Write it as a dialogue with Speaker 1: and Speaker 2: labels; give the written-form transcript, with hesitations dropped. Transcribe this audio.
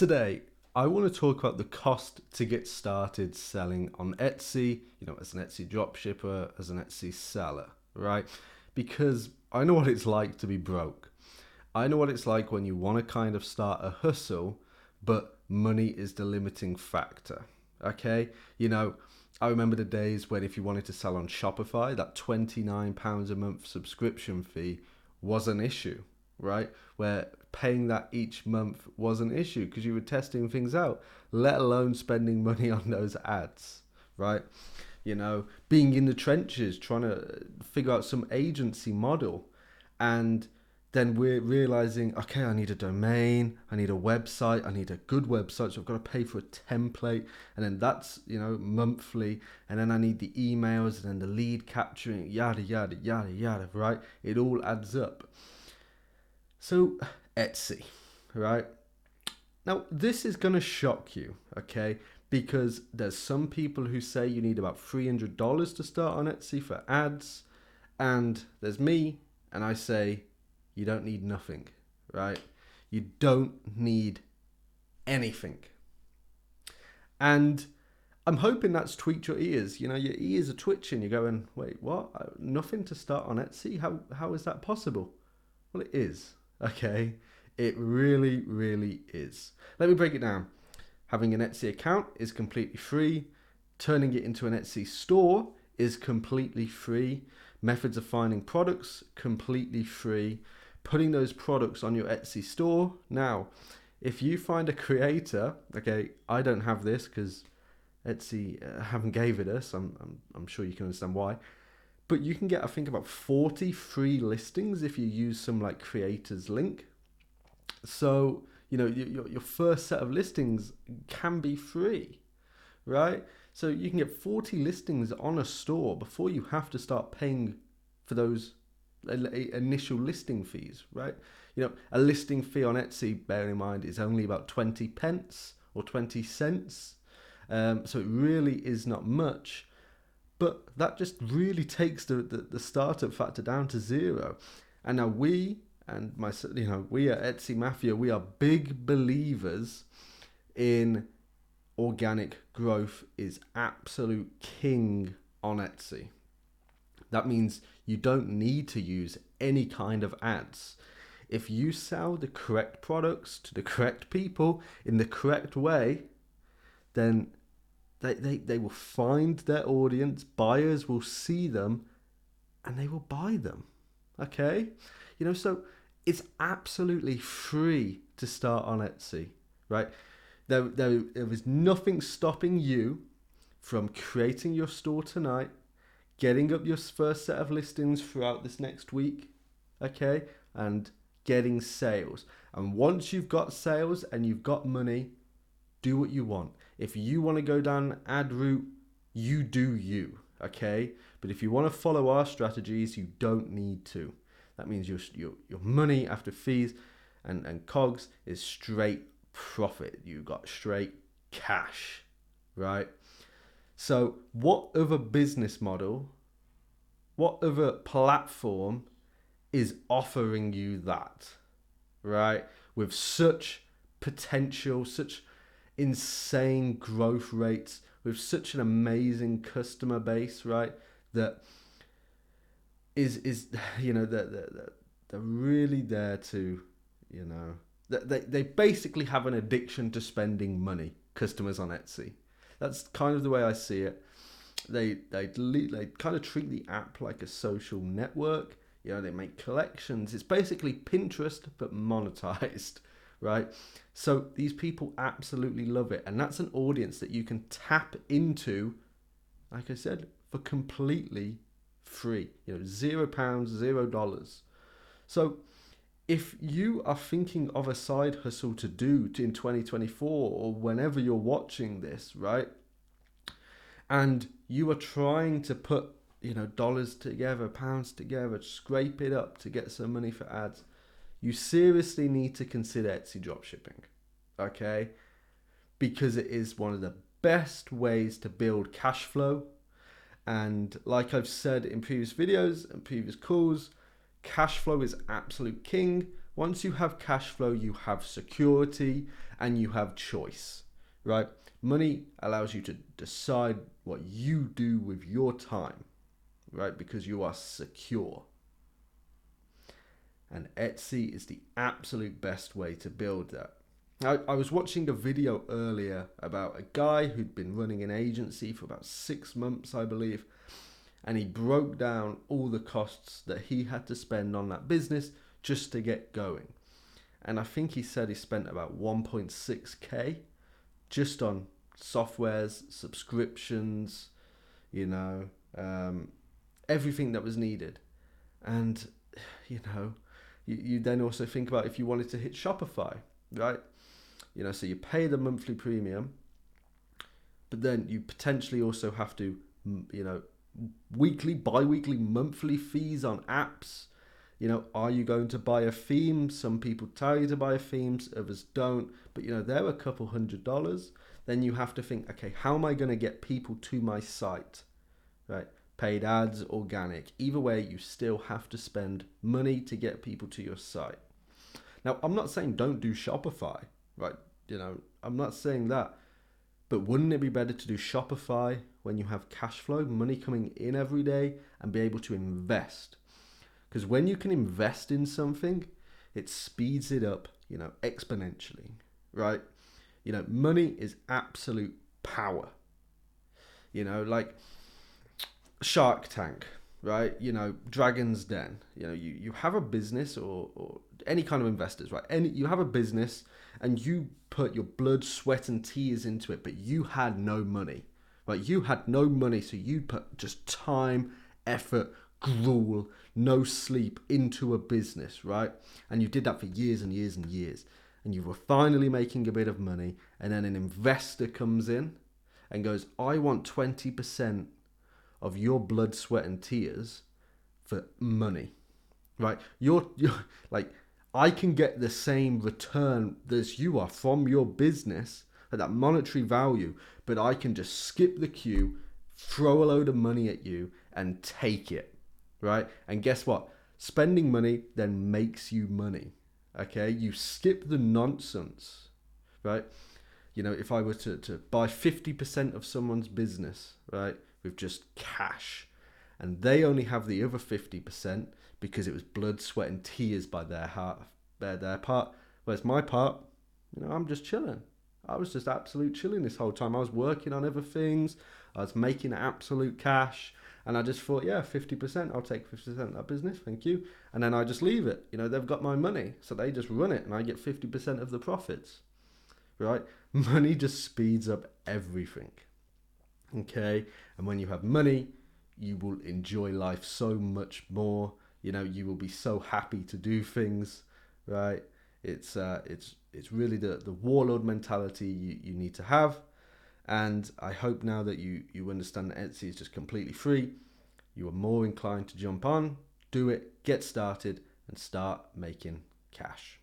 Speaker 1: Today, I want to talk about the cost to get started selling on Etsy, as an Etsy dropshipper, as an Etsy seller, right? Because I know what it's like to be broke. I know what it's like when you want to kind of start a hustle, but money is the limiting factor, okay? I remember the days when if you wanted to sell on Shopify, that £29 a month subscription fee was an issue, right? Where paying that each month was an issue because you were testing things out, let alone spending money on those ads, right? Being in the trenches, trying to figure out some agency model. And then we're realizing, okay, I need a domain, I need a website, I need a good website, so I've got to pay for a template, and then that's, monthly, and then I need the emails, and then the lead capturing, yada, yada, yada, yada, right? It all adds up. So, Etsy, right? Now, this is going to shock you, okay? Because there's some people who say you need about $300 to start on Etsy for ads, and there's me, and I say, you don't need nothing, right? You don't need anything. And I'm hoping that's tweaked your ears. Your ears are twitching. You're going, wait, what? Nothing to start on Etsy? How is that possible? Well, it is, okay? It really, really is. Let me break it down. Having an Etsy account is completely free. Turning it into an Etsy store is completely free. Methods of finding products, completely free. Putting those products on your Etsy store. Now, if you find a creator, okay, I don't have this because Etsy haven't gave it us. I'm sure you can understand why. But you can get, I think, about 40 free listings if you use some like creators link. So, your first set of listings can be free, right? So you can get 40 listings on a store before you have to start paying for those initial listing fees, right? A listing fee on Etsy, bear in mind, is only about 20 pence or 20 cents. So it really is not much, but that just really takes the startup factor down to zero. And now we at Etsy Mafia, we are big believers in organic growth is absolute king on Etsy. That means you don't need to use any kind of ads. If you sell the correct products to the correct people in the correct way, then they will find their audience, buyers will see them, and they will buy them. Okay? So it's absolutely free to start on Etsy, right? There is nothing stopping you from creating your store tonight, getting up your first set of listings throughout this next week, okay, and getting sales. And once you've got sales and you've got money, do what you want. If you want to go down ad route, you do you, okay? But if you want to follow our strategies, you don't need to. That means your money after fees and cogs is straight profit. You got straight cash, right? So what other business model, what other platform is offering you that, right? With such potential, such insane growth rates, with such an amazing customer base, right? That is they're really there to, they basically have an addiction to spending money, customers on Etsy. That's kind of the way I see it. They kind of treat the app like a social network. They make collections. It's basically Pinterest but monetized, right? So these people absolutely love it, and that's an audience that you can tap into, like I said, for completely free. £0, $0. So if you are thinking of a side hustle to do in 2024 or whenever you're watching this, right, and you are trying to put dollars together, pounds together, scrape it up to get some money for ads, you seriously need to consider Etsy dropshipping, okay? Because it is one of the best ways to build cash flow. And like I've said in previous videos and previous calls, cash flow is absolute king. Once you have cash flow, you have security and you have choice, right? Money allows you to decide what you do with your time, right? Because you are secure. And Etsy is the absolute best way to build that. I was watching a video earlier about a guy who'd been running an agency for about 6 months, I believe. And he broke down all the costs that he had to spend on that business just to get going. And I think he said he spent about 1.6k just on softwares, subscriptions, you know, everything that was needed. And, you know, you then also think about if you wanted to hit Shopify, right? You know, so you pay the monthly premium, but then you potentially also have to, you know, weekly, bi-weekly, monthly fees on apps. You know, are you going to buy a theme? Some people tell you to buy a theme, others don't. But, you know, they're a couple $100. Then you have to think, okay, how am I going to get people to my site, right? Paid ads, organic. Either way, you still have to spend money to get people to your site. Now, I'm not saying don't do Shopify, right? You know, I'm not saying that. But wouldn't it be better to do Shopify when you have cash flow, money coming in every day, and be able to invest? Because when you can invest in something, it speeds it up, you know, exponentially, right? You know, money is absolute power. You know, like Shark Tank, right? You know, Dragon's Den. You know, you have a business or any kind of investors, right? You have a business and you put your blood, sweat and tears into it, but you had no money, right? You had no money, so you put just time, effort, gruel, no sleep into a business, right? And you did that for years and years and years. And you were finally making a bit of money, and then an investor comes in and goes, I want 20% of your blood, sweat and tears for money, right? You're like, I can get the same return as you are from your business at that monetary value, but I can just skip the queue, throw a load of money at you and take it, right? And guess what? Spending money then makes you money, okay? You skip the nonsense, right? You know, if I were to buy 50% of someone's business, right, with just cash, and they only have the other 50% because it was blood, sweat and tears by their part, whereas my part, you know, I'm just chilling. I was just absolute chilling this whole time. I was working on other things. I was making absolute cash. And I just thought, yeah, 50%, I'll take 50% of that business, thank you. And then I just leave it. You know, they've got my money, so they just run it and I get 50% of the profits, right? Money just speeds up everything, okay? And when you have money, you will enjoy life so much more. You know, you will be so happy to do things, right? It's really the warlord mentality you need to have. And I hope now that you understand that Etsy is just completely free, you are more inclined to jump on, do it, get started, and start making cash.